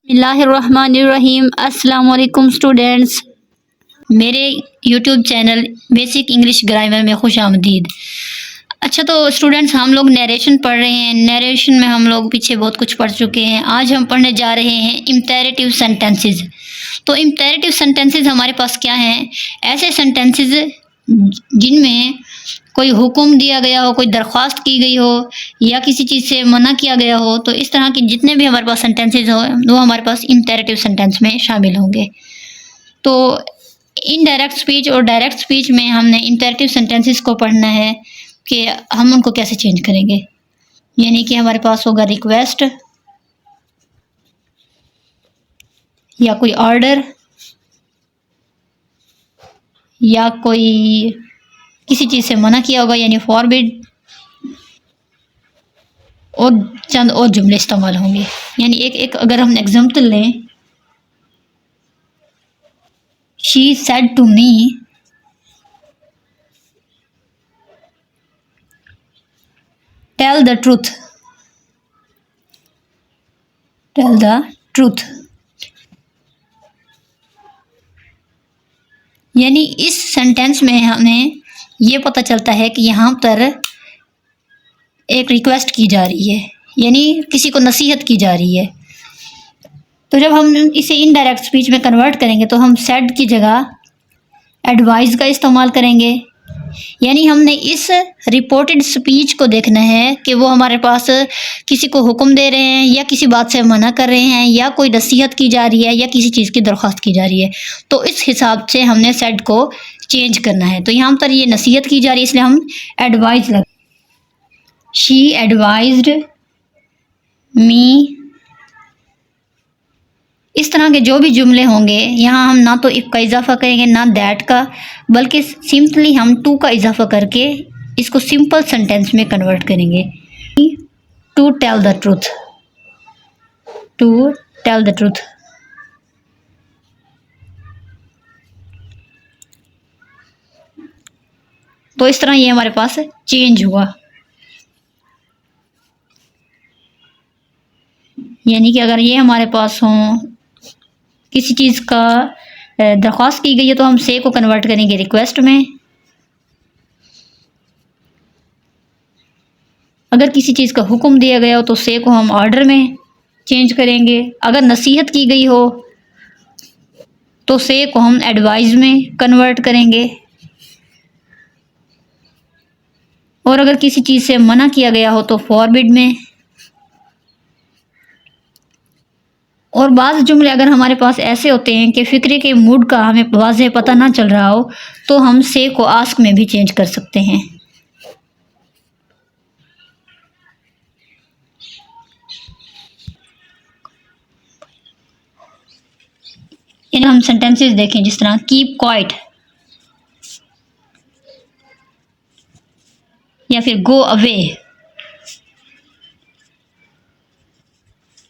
बिस्मिल्लाहिर्रहमानिर्रहीम। अस्सलाम वालेकुम स्टूडेंट्स, मेरे YouTube channel basic English grammar में खुश आमदीद। अच्छा, तो स्टूडेंट्स, हम लोग नरेशन पढ़ रहे हैं। नरेशन में हम लोग पीछे बहुत कुछ पढ़ चुके हैं। आज हम पढ़ने जा रहे हैं इम्पेरेटिव सेंटेंसेस। तो इम्पेरेटिव सेंटेंसेस हमारे पास क्या हैं? ऐसे सेंटेंसेस जिनमें कोई हुक्म दिया गया हो, कोई दरख्वास्त की गई हो या किसी चीज़ से मना किया गया हो। तो इस तरह के जितने भी हमारे पास सेंटेंसेस हो वो हमारे पास इम्पेरेटिव सेंटेंस में शामिल होंगे। तो इनडायरेक्ट स्पीच और डायरेक्ट स्पीच में हमने इम्पेरेटिव सेंटेंसेस को पढ़ना है कि हम उनको कैसे चेंज करेंगे। यानी कि हमारे पास होगा रिक्वेस्ट या कोई ऑर्डर या कोई किसी चीज़ से मना किया होगा यानी फॉरबिड, और चंद और जुमले इस्तेमाल होंगे। यानी एक अगर हम एग्जाम्पल लें, she said to me tell the truth, tell the truth. यानी इस सेंटेंस में हमें ये पता चलता है कि यहाँ पर एक रिक्वेस्ट की जा रही है, यानी किसी को नसीहत की जा रही है। तो जब हम इसे इनडायरेक्ट स्पीच में कन्वर्ट करेंगे तो हम सेड की जगह एडवाइस का इस्तेमाल करेंगे। यानी हमने इस रिपोर्टेड स्पीच को देखना है कि वो हमारे पास किसी को हुक्म दे रहे हैं या किसी बात से मना कर रहे हैं या कोई नसीहत की जा रही है या किसी चीज़ की दरख्वास्त की जा रही है। तो इस हिसाब से हमने सेड को चेंज करना है। तो यहाँ पर ये नसीहत की जा रही है, इसलिए हम एडवाइस लग शी एडवाइज्ड मी। इस तरह के जो भी जुमले होंगे यहाँ हम ना तो इफ़ का इजाफा करेंगे ना दैट का, बल्कि सिंपली हम टू का इजाफा करके इसको सिंपल सेंटेंस में कन्वर्ट करेंगे। To tell the truth, to tell the truth. तो इस तरह ये हमारे पास चेंज हुआ। यानी कि अगर ये हमारे पास हो किसी चीज़ का दरख्वास्त की गई है तो हम से को कन्वर्ट करेंगे रिक्वेस्ट में। अगर किसी चीज़ का हुक्म दिया गया हो तो से को हम ऑर्डर में चेंज करेंगे। अगर नसीहत की गई हो तो से को हम एडवाइस में कन्वर्ट करेंगे। और अगर किसी चीज़ से मना किया गया हो तो फॉरबिड में। और बाज़ जुमले अगर हमारे पास ऐसे होते हैं कि फ़िक्रे के मूड का हमें वाज़ेह पता ना चल रहा हो तो हम से को आस्क में भी चेंज कर सकते हैं। इन हम सेंटेंसेस देखें जिस तरह कीप क्वाइट या फिर गो अवे।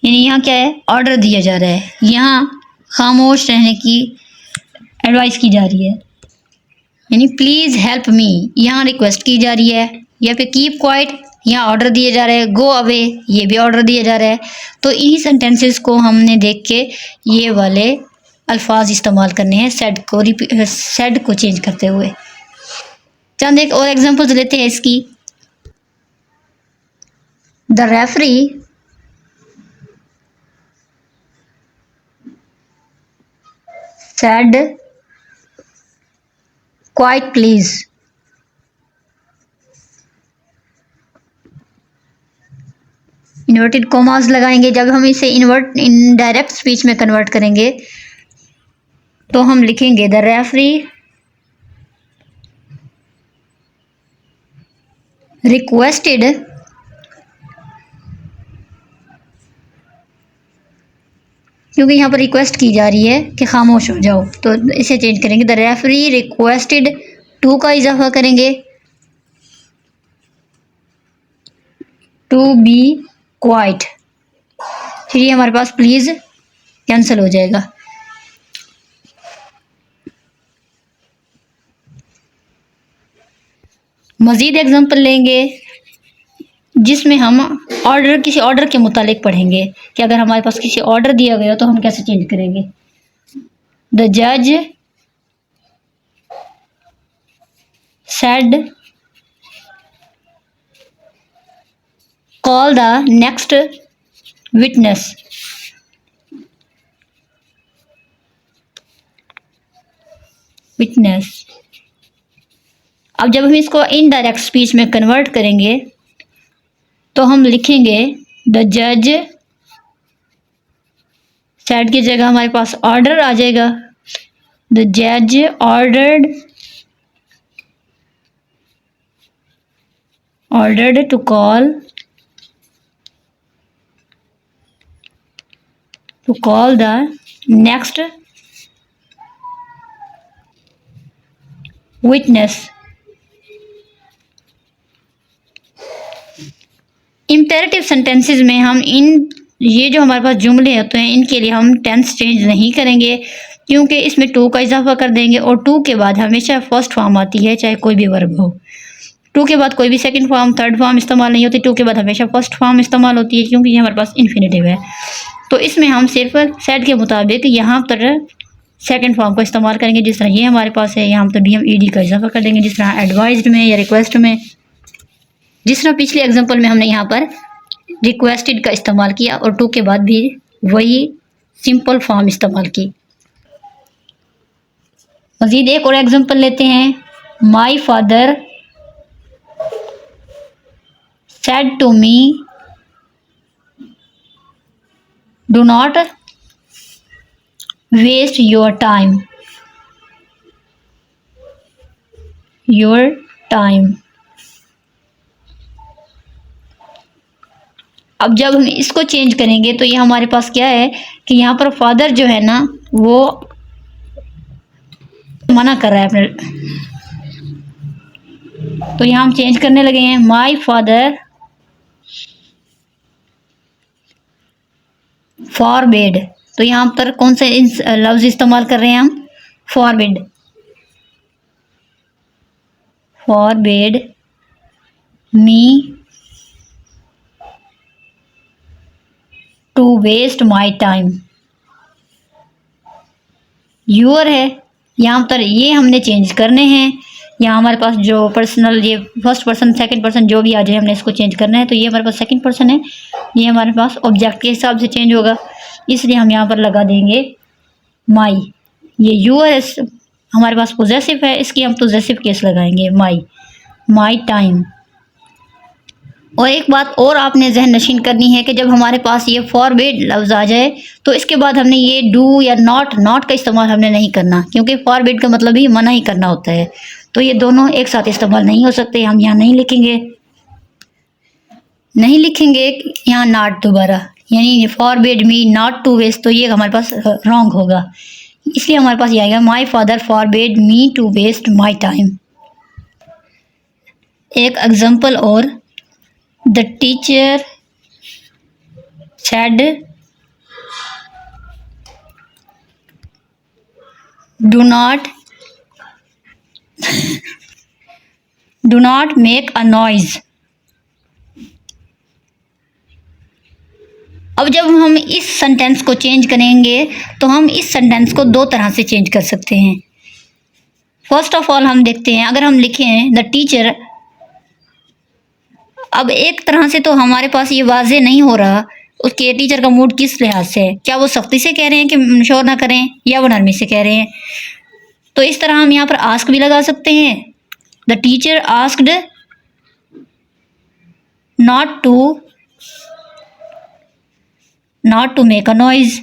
यानी यहाँ क्या है, ऑर्डर दिया जा रहा है, यहाँ खामोश रहने की एडवाइस की जा रही है। यानी प्लीज़ हेल्प मी, यहाँ रिक्वेस्ट की जा रही है। या फिर कीप क्वाइट, यहाँ ऑर्डर दिया जा रहा है। गो अवे, ये भी ऑर्डर दिया जा रहा है। तो इन्हीं सेंटेंसेस को हमने देख के ये वाले अल्फाज इस्तेमाल करने हैं सेड को चेंज करते हुए। चंद एक और एग्जांपल्स लेते हैं इसकी। The referee said quite please. Inverted commas लगाएंगे। जब हम इसे इनडायरेक्ट स्पीच में कन्वर्ट करेंगे तो हम लिखेंगे द रेफरी रिक्वेस्टेड क्योंकि यहाँ पर रिक्वेस्ट की जा रही है कि खामोश हो जाओ, तो इसे चेंज करेंगे द रेफरी रिक्वेस्टेड, टू का इजाफा करेंगे टू बी क्वाइट। फिर ये हमारे पास प्लीज़ कैंसिल हो जाएगा। मज़ीद एग्जांपल लेंगे। जिसमें हम ऑर्डर किसी ऑर्डर के मुतालिक पढ़ेंगे कि अगर हमारे पास किसी ऑर्डर दिया गया तो हम कैसे चेंज करेंगे। द जज said call the next witness. अब जब हम इसको इनडायरेक्ट स्पीच में कन्वर्ट करेंगे तो हम लिखेंगे द जज सेड की जगह हमारे पास ऑर्डर आ जाएगा। द जज ordered to call the next witness. Imperative sentences में हम ये जो हमारे पास जुमले होते हैं इनके लिए हम टेंस चेंज नहीं करेंगे, क्योंकि इसमें टू का इजाफा कर देंगे और टू के बाद हमेशा फर्स्ट फॉर्म आती है, चाहे कोई भी वर्ब हो। टू के बाद कोई भी सेकंड फॉर्म थर्ड फॉर्म इस्तेमाल नहीं होती, टू के बाद हमेशा फर्स्ट फॉर्म इस्तेमाल होती है, क्योंकि ये हमारे पास इन्फिनेटिव है। तो इसमें हम सिर्फ सेड के मुताबिक यहाँ पर सेकंड फॉर्म को इस्तेमाल करेंगे। जिस तरह ये हमारे पास है, यहाँ पर DMED का इजाफा कर देंगे, जिस तरह एडवाइज्ड में या रिक्वेस्ट में। जिस तरह पिछले एग्जाम्पल में हमने यहाँ पर रिक्वेस्टेड का इस्तेमाल किया और टू के बाद भी वही सिंपल फॉर्म इस्तेमाल की। मज़ीद एक और एग्जाम्पल लेते हैं। My father said to me do not waste your time. अब जब हम इसको चेंज करेंगे तो ये हमारे पास क्या है कि यहाँ पर फादर जो है ना वो मना कर रहा है अपने, तो यहाँ हम चेंज करने लगे हैं माई फादर फॉरबिड। तो यहाँ पर कौन से लफ्ज इस्तेमाल कर रहे हैं हम? Forbid me to waste my time. यूर है, यहाँ पर ये हमने चेंज करने हैं। यहाँ हमारे पास जो पर्सनल, ये फर्स्ट पर्सन सेकंड पर्सन जो भी आ जाए हमने इसको चेंज करना है। तो ये हमारे पास सेकंड पर्सन है, ये हमारे पास ऑब्जेक्ट के हिसाब से चेंज होगा, इसलिए हम यहाँ पर लगा देंगे माई। ये यूर हमारे पास पोजेसिव है, इसकी हम पोजेसिव केस लगाएंगे माई टाइम। और एक बात और आपने जहन नशीन करनी है कि जब हमारे पास ये फॉरबिड लफ्ज़ आ जाए तो इसके बाद हमने ये डू या नॉट का इस्तेमाल हमने नहीं करना, क्योंकि फॉरबिड का मतलब ही मना ही करना होता है। तो ये दोनों एक साथ इस्तेमाल नहीं हो सकते। हम यहाँ नहीं लिखेंगे यहाँ नॉट दोबारा, यानी forbid me not to waste, तो ये हमारे पास रॉन्ग होगा। इसलिए हमारे पास ये आएगा my father forbid me to waste my time. एक एग्जाम्पल और, the teacher said do not make a noise. अब जब हम इस सेंटेंस को चेंज करेंगे तो हम इस सेंटेंस को दो तरह से चेंज कर सकते हैं। फर्स्ट ऑफ ऑल हम देखते हैं, अगर हम लिखें द टीचर, अब एक तरह से तो हमारे पास ये वाज़े नहीं हो रहा उसके टीचर का मूड किस लिहाज से है, क्या वो सख्ती से कह रहे हैं कि शोर ना करें या वो नरमी से कह रहे हैं। तो इस तरह हम यहाँ पर आस्क भी लगा सकते हैं। The teacher asked not to make a noise.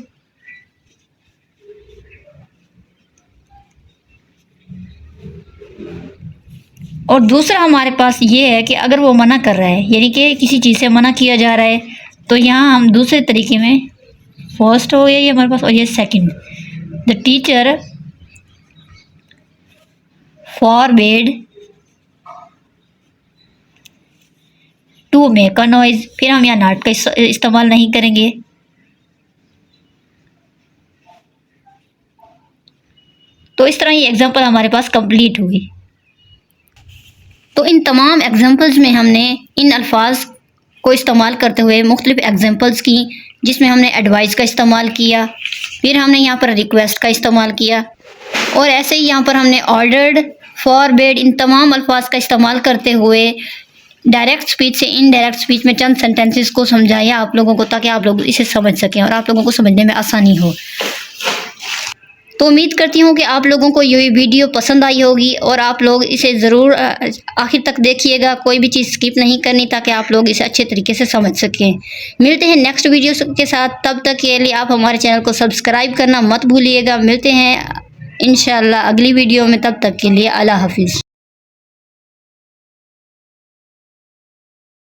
और दूसरा हमारे पास ये है कि अगर वो मना कर रहा है, यानी कि किसी चीज़ से मना किया जा रहा है, तो यहाँ हम दूसरे तरीके में, फर्स्ट हो गया ये हमारे पास और ये second, the teacher forbid to make a noise. फिर हम यहाँ नॉट का इस्तेमाल नहीं करेंगे। तो इस तरह ये एग्जाम्पल हमारे पास कंप्लीट हुई। तो इन तमाम एग्जाम्पल्स में हमने इन अल्फाज को इस्तेमाल करते हुए मुख्तलिफ एग्जांपल्स की, जिसमें हमने एडवाइस का इस्तेमाल किया, फिर हमने यहाँ पर रिक्वेस्ट का इस्तेमाल किया, और ऐसे ही यहाँ पर हमने ऑर्डर्ड, फॉरबेड, इन तमाम अल्फाज का इस्तेमाल करते हुए डायरेक्ट स्पीच से इनडायरेक्ट स्पीच में चंद सेंटेंसेस को समझाया आप लोगों को, ताकि आप लोग इसे समझ सकें और आप लोगों को समझने में आसानी हो। तो उम्मीद करती हूँ कि आप लोगों को ये वीडियो पसंद आई होगी और आप लोग इसे ज़रूर आखिर तक देखिएगा, कोई भी चीज़ स्किप नहीं करनी, ताकि आप लोग इसे अच्छे तरीके से समझ सकें। मिलते हैं नेक्स्ट वीडियो के साथ, तब तक के लिए आप हमारे चैनल को सब्सक्राइब करना मत भूलिएगा। मिलते हैं इंशाअल्लाह अगली वीडियो में, तब तक के लिए अल्लाह हाफिज़।